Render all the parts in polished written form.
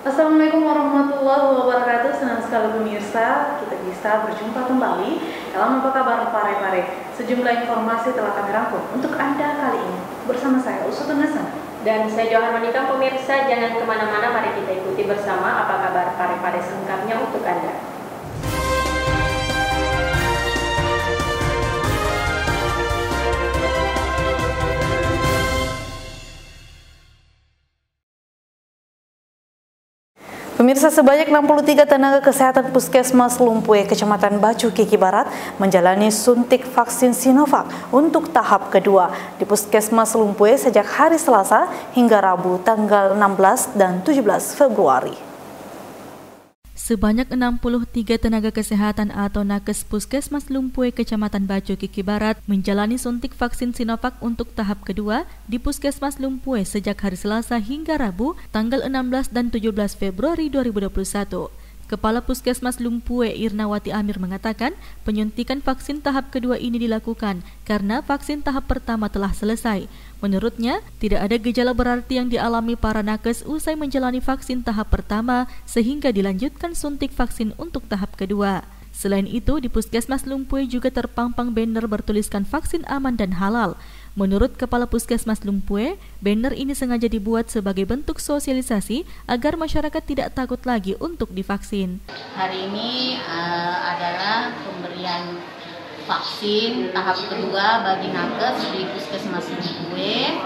Assalamualaikum warahmatullahi wabarakatuh. Senang sekali pemirsa, kita bisa berjumpa kembali dalam Apa Kabar Pare-Pare. Sejumlah informasi telah kami rangkum untuk Anda kali ini. Bersama saya Usutun Hasan dan saya Johan Monika. Pemirsa, jangan kemana-mana, mari kita ikuti bersama Apa Kabar Pare-Pare selengkapnya untuk Anda. Pemirsa, sebanyak 63 tenaga kesehatan Puskesmas Lumpue, Kecamatan Bacu Kiki Barat menjalani suntik vaksin Sinovac untuk tahap kedua di Puskesmas Lumpue sejak hari Selasa hingga Rabu tanggal 16 dan 17 Februari. Sebanyak 63 tenaga kesehatan atau nakes Puskesmas Lumpue, Kecamatan Bacu Kiki Barat menjalani suntik vaksin Sinovac untuk tahap kedua di Puskesmas Lumpue sejak hari Selasa hingga Rabu tanggal 16 dan 17 Februari 2021. Kepala Puskesmas Lumpue Irnawati Amir mengatakan penyuntikan vaksin tahap kedua ini dilakukan karena vaksin tahap pertama telah selesai. Menurutnya, tidak ada gejala berarti yang dialami para nakes usai menjalani vaksin tahap pertama sehingga dilanjutkan suntik vaksin untuk tahap kedua. Selain itu, di Puskesmas Lumpue juga terpampang banner bertuliskan vaksin aman dan halal. Menurut Kepala Puskesmas Lumpue, banner ini sengaja dibuat sebagai bentuk sosialisasi agar masyarakat tidak takut lagi untuk divaksin. Hari ini adalah pemberian vaksin tahap kedua bagi nakes di Puskesmas Lumpue.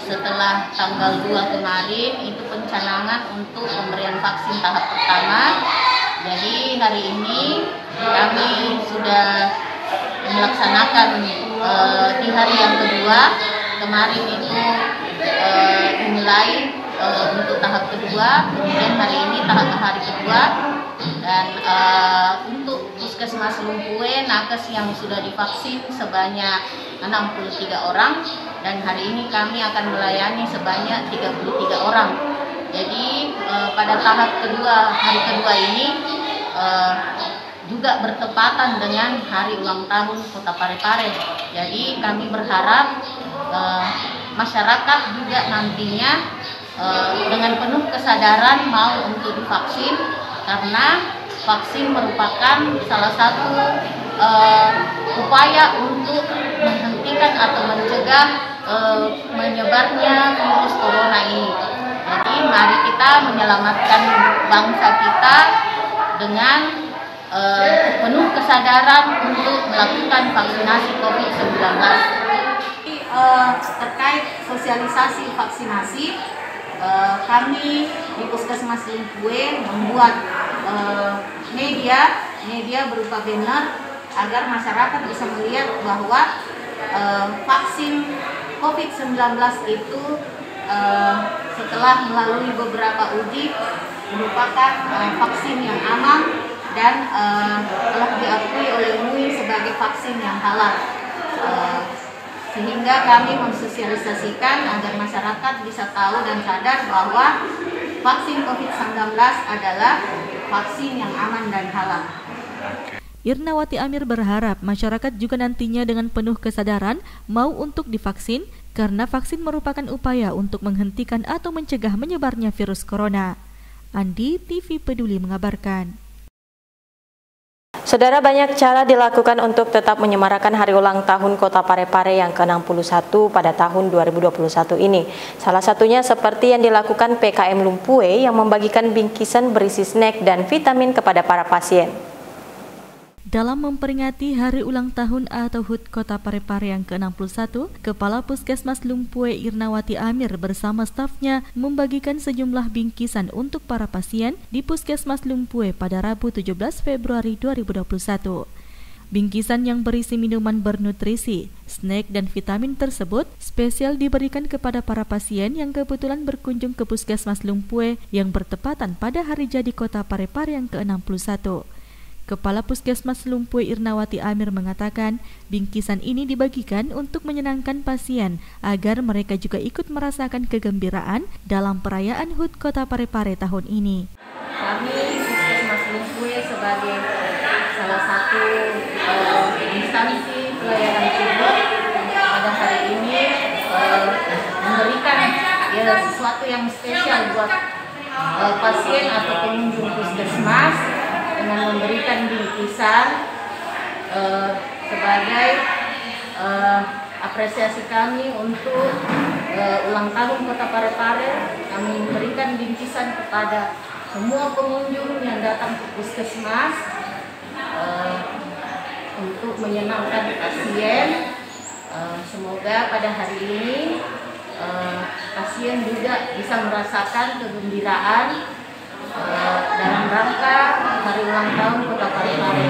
Setelah tanggal 2 kemarin itu pencanangan untuk pemberian vaksin tahap pertama. Jadi hari ini kami sudah melaksanakan di hari yang kedua. Kemarin itu dimulai untuk tahap kedua, kemudian hari ini hari kedua. Dan untuk Puskesmas Lumpue, nakes yang sudah divaksin sebanyak 63 orang dan hari ini kami akan melayani sebanyak 33 orang. Jadi pada tahap kedua, hari kedua ini juga bertepatan dengan hari ulang tahun Kota Pare-Pare. Jadi kami berharap masyarakat juga nantinya dengan penuh kesadaran mau untuk divaksin, karena vaksin merupakan salah satu upaya untuk menghentikan atau mencegah menyebarnya virus corona ini. Jadi mari kita menyelamatkan bangsa kita dengan penuh kesadaran untuk melakukan vaksinasi COVID-19. Terkait sosialisasi vaksinasi, kami di Puskesmas Lumpue membuat media berupa banner agar masyarakat bisa melihat bahwa vaksin COVID-19 itu setelah melalui beberapa uji merupakan vaksin yang aman dan telah diakui oleh MUI sebagai vaksin yang halal. Sehingga kami mensosialisasikan agar masyarakat bisa tahu dan sadar bahwa vaksin COVID-19 adalah vaksin yang aman dan halal. Irnawati Amir berharap masyarakat juga nantinya dengan penuh kesadaran mau untuk divaksin karena vaksin merupakan upaya untuk menghentikan atau mencegah menyebarnya virus corona. Andi, TV Peduli mengabarkan. Saudara, banyak cara dilakukan untuk tetap menyemarakan hari ulang tahun Kota Pare-Pare yang ke-61 pada tahun 2021 ini. Salah satunya seperti yang dilakukan PKM Lumpue yang membagikan bingkisan berisi snack dan vitamin kepada para pasien. Dalam memperingati hari ulang tahun atau HUT Kota Pare-Pare yang ke-61, Kepala Puskesmas Lumpue Irnawati Amir bersama stafnya membagikan sejumlah bingkisan untuk para pasien di Puskesmas Lumpue pada Rabu 17 Februari 2021. Bingkisan yang berisi minuman bernutrisi, snack dan vitamin tersebut spesial diberikan kepada para pasien yang kebetulan berkunjung ke Puskesmas Lumpue yang bertepatan pada hari jadi Kota Pare-Pare yang ke-61. Kepala Puskesmas Lumpue Irnawati Amir mengatakan bingkisan ini dibagikan untuk menyenangkan pasien agar mereka juga ikut merasakan kegembiraan dalam perayaan HUT Kota Pare-Pare tahun ini. Kami Puskesmas Lumpue sebagai salah satu instansi pelayanan publik pada hari ini memberikan sesuatu yang spesial buat pasien atau pengunjung puskesmas dengan memberikan bingkisan sebagai apresiasi kami untuk ulang tahun Kota Parepare. Kami memberikan bingkisan kepada semua pengunjung yang datang ke puskesmas untuk menyenangkan pasien. Semoga pada hari ini pasien juga bisa merasakan kegembiraan dalam rangka hari ulang tahun Kota Parepare.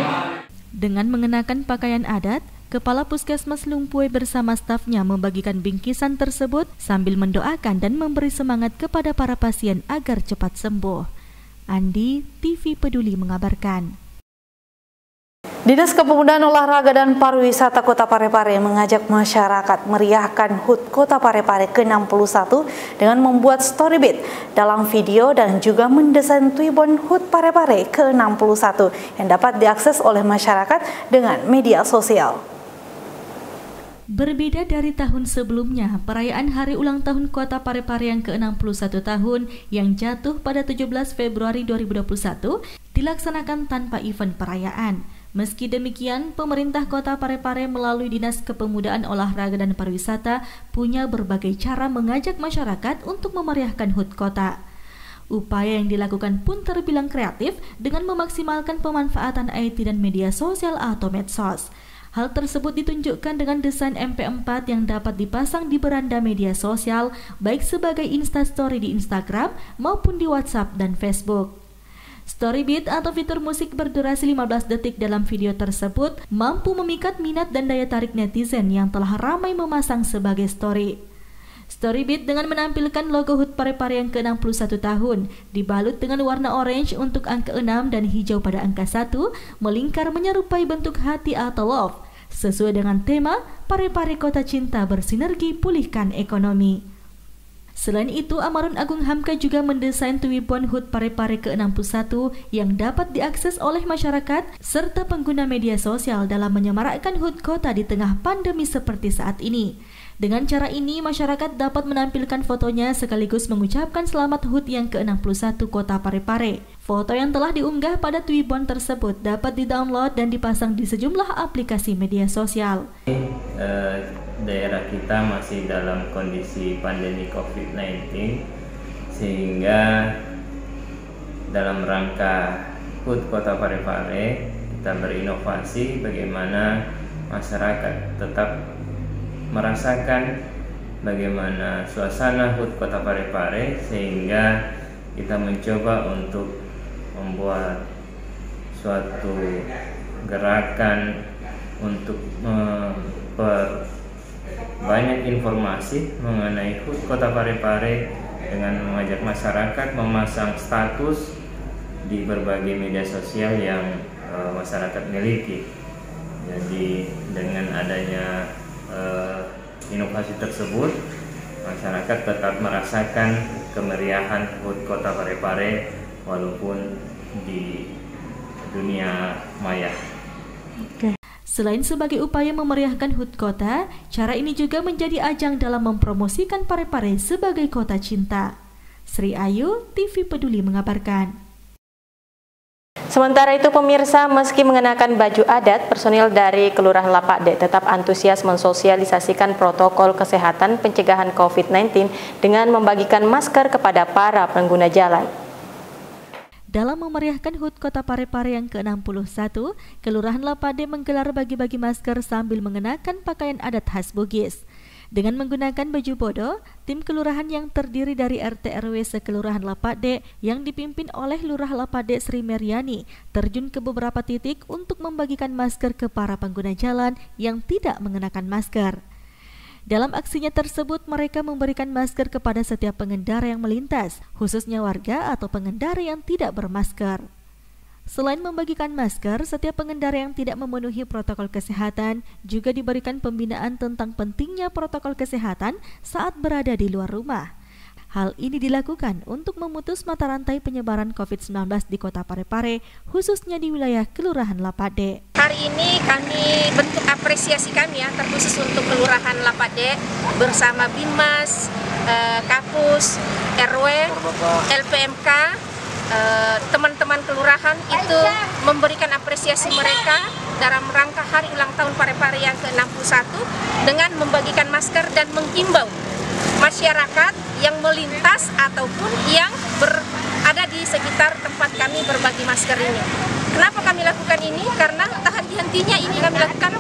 Dengan mengenakan pakaian adat, Kepala Puskesmas Lumpue bersama stafnya membagikan bingkisan tersebut sambil mendoakan dan memberi semangat kepada para pasien agar cepat sembuh. Andi, TV Peduli mengabarkan. Dinas Kepemudaan Olahraga dan Pariwisata Kota Parepare mengajak masyarakat meriahkan HUT Kota Parepare ke-61 dengan membuat storyboard dalam video dan juga mendesain tuibon HUT Parepare ke-61 yang dapat diakses oleh masyarakat dengan media sosial. Berbeda dari tahun sebelumnya, perayaan Hari Ulang Tahun Kota Parepare yang ke-61 tahun yang jatuh pada 17 Februari 2021 dilaksanakan tanpa event perayaan. Meski demikian, pemerintah Kota Parepare melalui Dinas Kepemudaan Olahraga dan Pariwisata punya berbagai cara mengajak masyarakat untuk memeriahkan HUT Kota. Upaya yang dilakukan pun terbilang kreatif dengan memaksimalkan pemanfaatan IT dan media sosial atau medsos. Hal tersebut ditunjukkan dengan desain MP4 yang dapat dipasang di beranda media sosial, baik sebagai Instastory di Instagram maupun di WhatsApp dan Facebook. Storybeat atau fitur musik berdurasi 15 detik dalam video tersebut mampu memikat minat dan daya tarik netizen yang telah ramai memasang sebagai story. Storybeat dengan menampilkan logo HUT Parepare yang ke-61 tahun, dibalut dengan warna orange untuk angka 6 dan hijau pada angka 1, melingkar menyerupai bentuk hati atau love, sesuai dengan tema Parepare Kota Cinta Bersinergi Pulihkan Ekonomi. Selain itu, Amarun Agung Hamka juga mendesain tuibon HUT Parepare ke-61 yang dapat diakses oleh masyarakat serta pengguna media sosial dalam menyemarakkan HUT Kota di tengah pandemi seperti saat ini. Dengan cara ini, masyarakat dapat menampilkan fotonya sekaligus mengucapkan selamat HUT yang ke-61 Kota Parepare. Foto yang telah diunggah pada tuibon tersebut dapat di-download dan dipasang di sejumlah aplikasi media sosial. Daerah kita masih dalam kondisi pandemi COVID-19, sehingga dalam rangka HUT Kota Parepare kita berinovasi bagaimana masyarakat tetap merasakan bagaimana suasana HUT Kota Parepare, sehingga kita mencoba untuk membuat suatu gerakan untuk banyak informasi mengenai HUT Kota Parepare dengan mengajak masyarakat memasang status di berbagai media sosial yang masyarakat miliki. Jadi dengan adanya inovasi tersebut, masyarakat tetap merasakan kemeriahan HUT Kota Parepare walaupun di dunia maya. Selain sebagai upaya memeriahkan HUT Kota, cara ini juga menjadi ajang dalam mempromosikan Parepare sebagai kota cinta. Sri Ayu, TV Peduli mengabarkan. Sementara itu pemirsa, meski mengenakan baju adat, personil dari Kelurahan Lapakde tetap antusias mensosialisasikan protokol kesehatan pencegahan COVID-19 dengan membagikan masker kepada para pengguna jalan. Dalam memeriahkan HUT Kota Parepare yang ke-61, Kelurahan Lapakde menggelar bagi-bagi masker sambil mengenakan pakaian adat khas Bugis. Dengan menggunakan baju bodo, tim kelurahan yang terdiri dari RT RW sekelurahan Lapakde yang dipimpin oleh Lurah Lapakde Sri Meriani terjun ke beberapa titik untuk membagikan masker ke para pengguna jalan yang tidak mengenakan masker. Dalam aksinya tersebut, mereka memberikan masker kepada setiap pengendara yang melintas, khususnya warga atau pengendara yang tidak bermasker. Selain membagikan masker, setiap pengendara yang tidak memenuhi protokol kesehatan juga diberikan pembinaan tentang pentingnya protokol kesehatan saat berada di luar rumah. Hal ini dilakukan untuk memutus mata rantai penyebaran COVID-19 di Kota Parepare, khususnya di wilayah Kelurahan Lapakde. Hari ini kami bentuk apresiasi kami ya, terkhusus untuk Kelurahan Lapakde bersama Binmas, Kapus, RW, LPMK, teman-teman kelurahan itu memberikan apresiasi mereka dalam rangka hari ulang tahun Parepare yang ke-61 dengan membagikan masker dan menghimbau masyarakat yang melintas ataupun yang berada di sekitar tempat kami berbagi masker ini. Kenapa kami lakukan ini? Karena tak henti-hentinya ini kami lakukan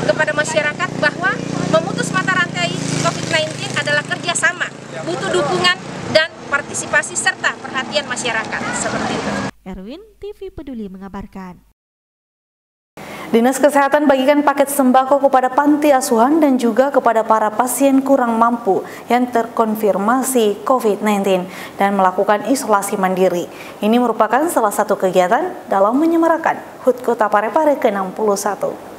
kepada masyarakat bahwa memutus mata rantai COVID-19 adalah kerjasama, butuh dukungan dan partisipasi serta perhatian masyarakat, seperti itu. Erwin, TV Peduli mengabarkan. Dinas Kesehatan bagikan paket sembako kepada panti asuhan dan juga kepada para pasien kurang mampu yang terkonfirmasi COVID-19 dan melakukan isolasi mandiri. Ini merupakan salah satu kegiatan dalam menyemarakan HUT Kota Parepare ke-61.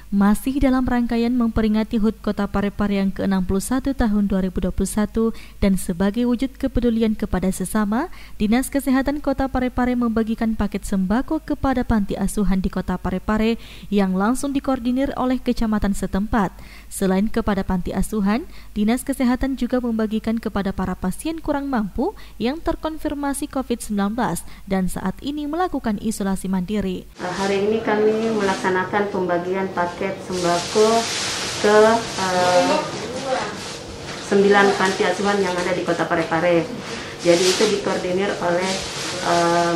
Masih dalam rangkaian memperingati HUT Kota Parepare yang ke-61 tahun 2021 dan sebagai wujud kepedulian kepada sesama, Dinas Kesehatan Kota Parepare membagikan paket sembako kepada panti asuhan di Kota Parepare yang langsung dikoordinir oleh kecamatan setempat. Selain kepada panti asuhan, Dinas Kesehatan juga membagikan kepada para pasien kurang mampu yang terkonfirmasi COVID-19 dan saat ini melakukan isolasi mandiri. Hari ini kami melaksanakan pembagian paket sembako ke 9 panti asuhan yang ada di Kota Parepare. Jadi itu dikoordinir oleh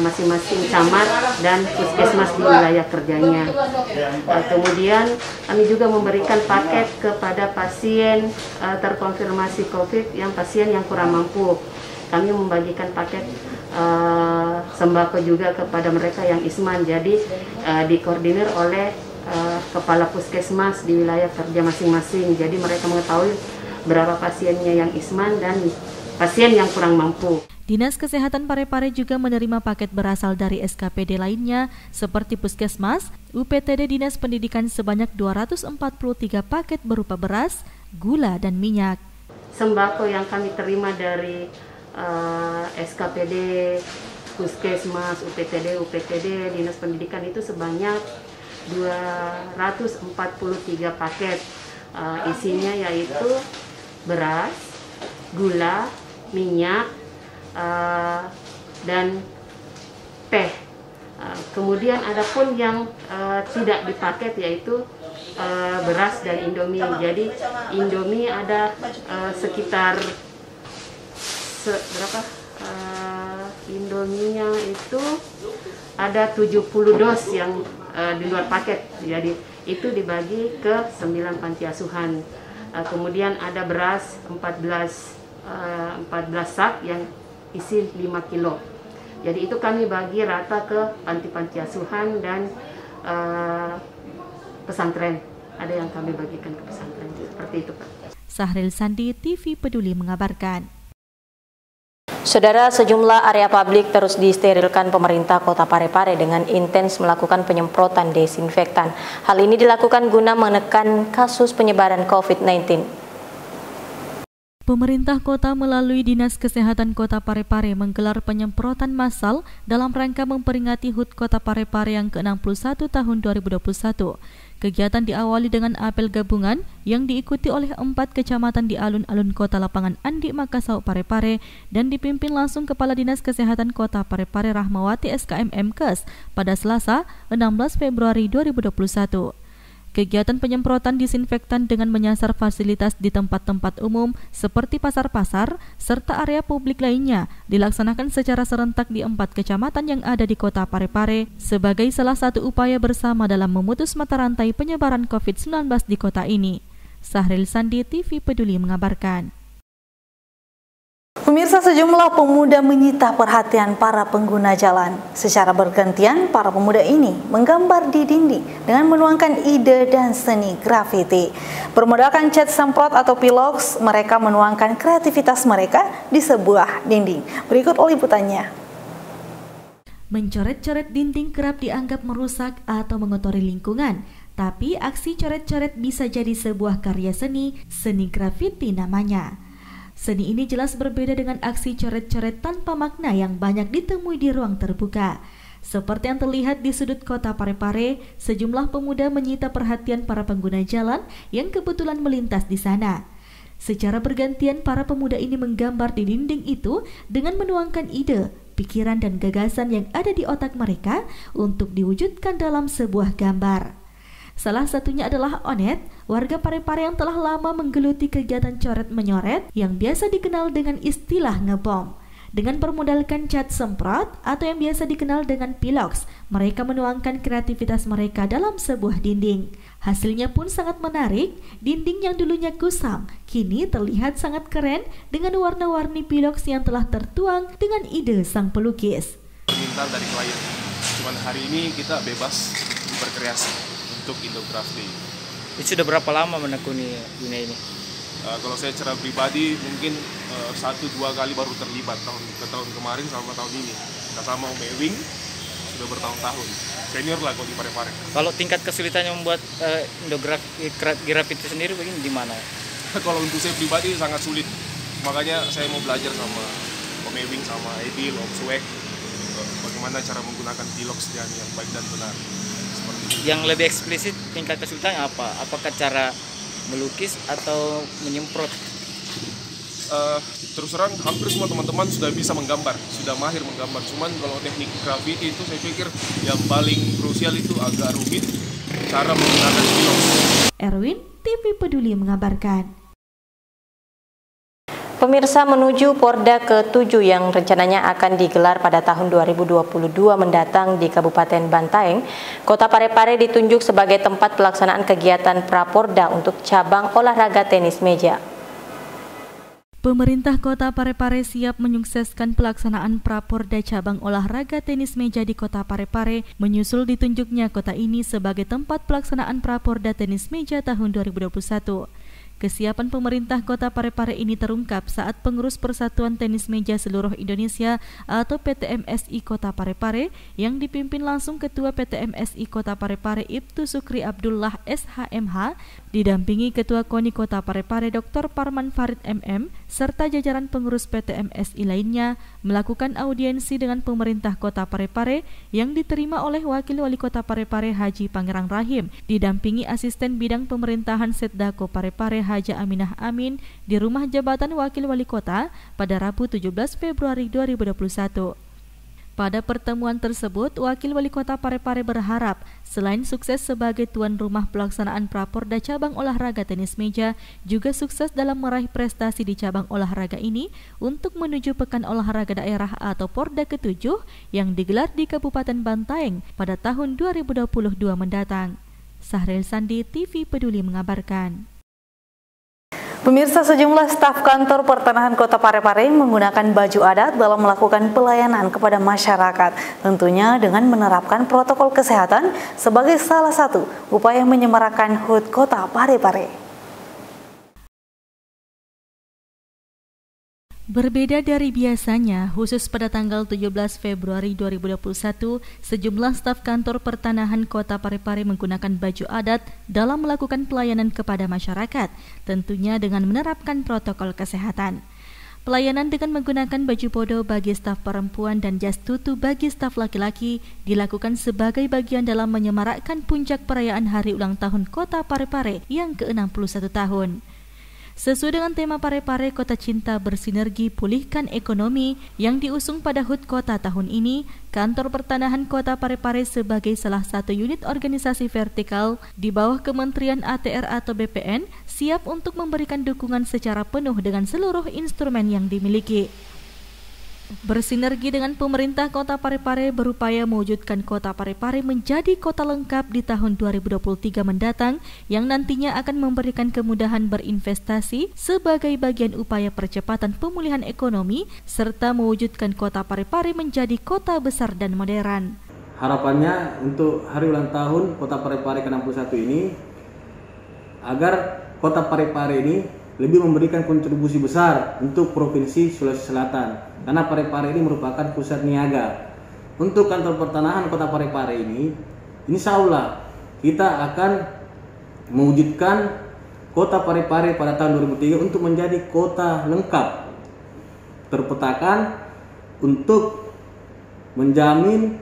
masing-masing camat dan puskesmas di wilayah kerjanya. Kemudian kami juga memberikan paket kepada pasien terkonfirmasi COVID yang pasien yang kurang mampu. Kami membagikan paket sembako juga kepada mereka yang isman. Jadi dikoordinir oleh kepala puskesmas di wilayah kerja masing-masing. Jadi mereka mengetahui berapa pasiennya yang isman dan pasien yang kurang mampu. Dinas Kesehatan Parepare juga menerima paket berasal dari SKPD lainnya seperti Puskesmas, UPTD Dinas Pendidikan sebanyak 243 paket berupa beras, gula, dan minyak. Sembako yang kami terima dari SKPD, Puskesmas, UPTD, Dinas Pendidikan itu sebanyak 243 paket. Isinya yaitu beras, gula, minyak, dan teh. Kemudian ada pun yang tidak dipaket yaitu beras dan Indomie. Jadi Indomie ada sekitar berapa? Indominya itu ada 70 dos yang di luar paket. Jadi itu dibagi ke 9 panti asuhan. Kemudian ada beras 14 sak yang isi 5 kilo. Jadi itu kami bagi rata ke panti-panti asuhan dan pesantren. Ada yang kami bagikan ke pesantren. Seperti itu, Pak. Sahril Sandi, TV Peduli mengabarkan. Saudara, sejumlah area publik terus disterilkan pemerintah Kota Parepare dengan intens melakukan penyemprotan desinfektan. Hal ini dilakukan guna menekan kasus penyebaran COVID-19. Pemerintah kota melalui Dinas Kesehatan Kota Parepare menggelar penyemprotan massal dalam rangka memperingati HUT Kota Parepare yang ke-61 tahun 2021. Kegiatan diawali dengan apel gabungan yang diikuti oleh 4 kecamatan di alun-alun kota lapangan Andi Makassau Parepare dan dipimpin langsung Kepala Dinas Kesehatan Kota Parepare Rahmawati SKM Mkes pada Selasa 16 Februari 2021. Kegiatan penyemprotan disinfektan dengan menyasar fasilitas di tempat-tempat umum seperti pasar-pasar serta area publik lainnya dilaksanakan secara serentak di 4 kecamatan yang ada di Kota Parepare sebagai salah satu upaya bersama dalam memutus mata rantai penyebaran COVID-19 di kota ini. Sahril Sandi, TV Peduli mengabarkan. Pemirsa, sejumlah pemuda menyita perhatian para pengguna jalan. Secara bergantian, para pemuda ini menggambar di dinding dengan menuangkan ide dan seni grafiti. Bermodalkan cat semprot atau pilox, mereka menuangkan kreativitas mereka di sebuah dinding. Berikut liputannya. Mencoret-coret dinding kerap dianggap merusak atau mengotori lingkungan. Tapi aksi coret-coret bisa jadi sebuah karya seni grafiti namanya. Seni ini jelas berbeda dengan aksi coret-coret tanpa makna yang banyak ditemui di ruang terbuka. Seperti yang terlihat di sudut Kota Parepare, sejumlah pemuda menyita perhatian para pengguna jalan yang kebetulan melintas di sana. Secara bergantian, para pemuda ini menggambar di dinding itu dengan menuangkan ide, pikiran dan gagasan yang ada di otak mereka untuk diwujudkan dalam sebuah gambar. Salah satunya adalah Onet, warga Parepare yang telah lama menggeluti kegiatan coret-menyoret yang biasa dikenal dengan istilah ngebom. Dengan bermodalkan cat semprot atau yang biasa dikenal dengan pilox, mereka menuangkan kreativitas mereka dalam sebuah dinding. Hasilnya pun sangat menarik, dinding yang dulunya kusam, kini terlihat sangat keren dengan warna-warni pilox yang telah tertuang dengan ide sang pelukis. Permintaan dari klien, cuman hari ini kita bebas berkreasi untuk Indograph Day. Itu sudah berapa lama menekuni dunia ini? Kalau saya secara pribadi mungkin 1-2 kali baru terlibat tahun kemarin sama tahun ini. Kita sama Om Ewing sudah bertahun-tahun. Senior lah kalau di Parepare. Kalau tingkat kesulitannya membuat Indograph itu sendiri begini di mana? Kalau untuk saya pribadi sangat sulit. Makanya saya mau belajar sama Om Ewing, sama Edil, Om Suek, bagaimana cara menggunakan pilox yang baik dan benar. Seperti itu. Yang lebih eksplisit tingkat kesulitannya apa? Apakah cara melukis atau menyemprot? Terus terang hampir semua teman-teman sudah bisa menggambar, sudah mahir menggambar. Cuman kalau teknik graffiti itu saya pikir yang paling krusial itu agak rumit, cara menggunakan pilox. Erwin, TV Peduli mengabarkan. Pemirsa, menuju Porda ke-7 yang rencananya akan digelar pada tahun 2022 mendatang di Kabupaten Bantaeng, Kota Parepare ditunjuk sebagai tempat pelaksanaan kegiatan Praporda untuk cabang olahraga tenis meja. Pemerintah Kota Parepare siap menyukseskan pelaksanaan Praporda cabang olahraga tenis meja di Kota Parepare, menyusul ditunjuknya kota ini sebagai tempat pelaksanaan Praporda tenis meja tahun 2021. Kesiapan pemerintah Kota Parepare ini terungkap saat pengurus Persatuan Tenis Meja Seluruh Indonesia atau PTMSI Kota Parepare yang dipimpin langsung Ketua PTMSI Kota Parepare Ibtu Sukri Abdullah SHMH didampingi Ketua KONI Kota Parepare Dr. Parman Farid MM serta jajaran pengurus PTMSI lainnya melakukan audiensi dengan pemerintah Kota Parepare yang diterima oleh Wakil Wali Kota Parepare Haji Pangerang Rahim didampingi Asisten Bidang Pemerintahan Setdako Parepare Haja Aminah Amin di Rumah Jabatan Wakil Wali Kota pada Rabu 17 Februari 2021. Pada pertemuan tersebut, Wakil Wali Kota Parepare berharap selain sukses sebagai tuan rumah pelaksanaan Praporda cabang olahraga tenis meja, juga sukses dalam meraih prestasi di cabang olahraga ini untuk menuju Pekan Olahraga Daerah atau Porda ke-7 yang digelar di Kabupaten Bantaeng pada tahun 2022 mendatang. Sahril Sandi, TV Peduli mengabarkan. Pemirsa, sejumlah staf kantor pertanahan Kota Parepare menggunakan baju adat dalam melakukan pelayanan kepada masyarakat, tentunya dengan menerapkan protokol kesehatan sebagai salah satu upaya menyemarakan HUT Kota Parepare. Berbeda dari biasanya, khusus pada tanggal 17 Februari 2021, sejumlah staf kantor pertanahan Kota Parepare menggunakan baju adat dalam melakukan pelayanan kepada masyarakat, tentunya dengan menerapkan protokol kesehatan. Pelayanan dengan menggunakan baju podo bagi staf perempuan dan jas tutu bagi staf laki-laki dilakukan sebagai bagian dalam menyemarakkan puncak perayaan Hari Ulang Tahun Kota Parepare yang ke-61 tahun. Sesuai dengan tema Parepare Kota Cinta Bersinergi Pulihkan Ekonomi yang diusung pada HUT Kota tahun ini, Kantor Pertanahan Kota Parepare sebagai salah satu unit organisasi vertikal di bawah Kementerian ATR atau BPN siap untuk memberikan dukungan secara penuh dengan seluruh instrumen yang dimiliki. Bersinergi dengan pemerintah Kota Parepare berupaya mewujudkan Kota Parepare menjadi kota lengkap di tahun 2023 mendatang yang nantinya akan memberikan kemudahan berinvestasi sebagai bagian upaya percepatan pemulihan ekonomi serta mewujudkan Kota Parepare menjadi kota besar dan modern. Harapannya untuk hari ulang tahun Kota Parepare ke-61 ini agar Kota Parepare ini lebih memberikan kontribusi besar untuk Provinsi Sulawesi Selatan. Karena Parepare ini merupakan pusat niaga. Untuk kantor pertanahan Kota Parepare ini, insya Allah kita akan mewujudkan Kota Parepare pada tahun 2003 untuk menjadi kota lengkap, terpetakan untuk menjamin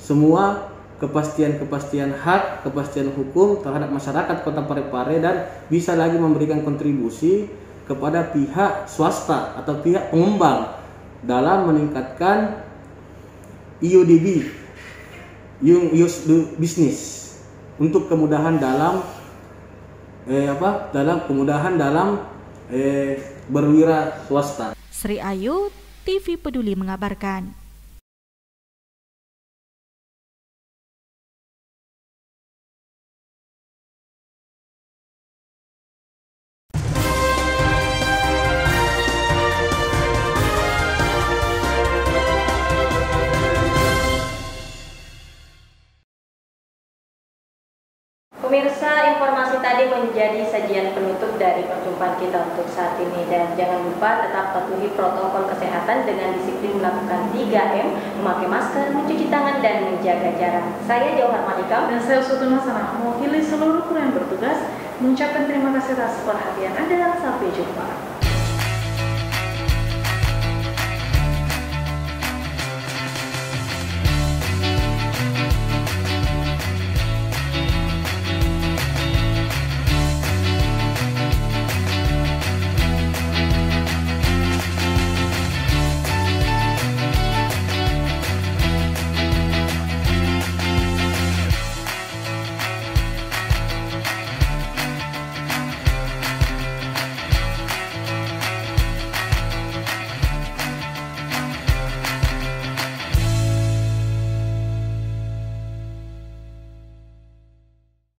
semua kepastian hak, kepastian hukum terhadap masyarakat Kota Parepare dan bisa lagi memberikan kontribusi kepada pihak swasta atau pihak pengembang dalam meningkatkan IODB, use do business, untuk kemudahan dalam berwira swasta. Sri Ayu, TV Peduli mengabarkan. Pemirsa, informasi tadi menjadi sajian penutup dari perjumpaan kita untuk saat ini, dan jangan lupa tetap patuhi protokol kesehatan dengan disiplin melakukan 3M, memakai masker, mencuci tangan, dan menjaga jarak. Saya Jauhar Madika dan saya Sutuna Sana mewakili seluruh kru yang bertugas mengucapkan terima kasih atas perhatian Anda. Sampai jumpa.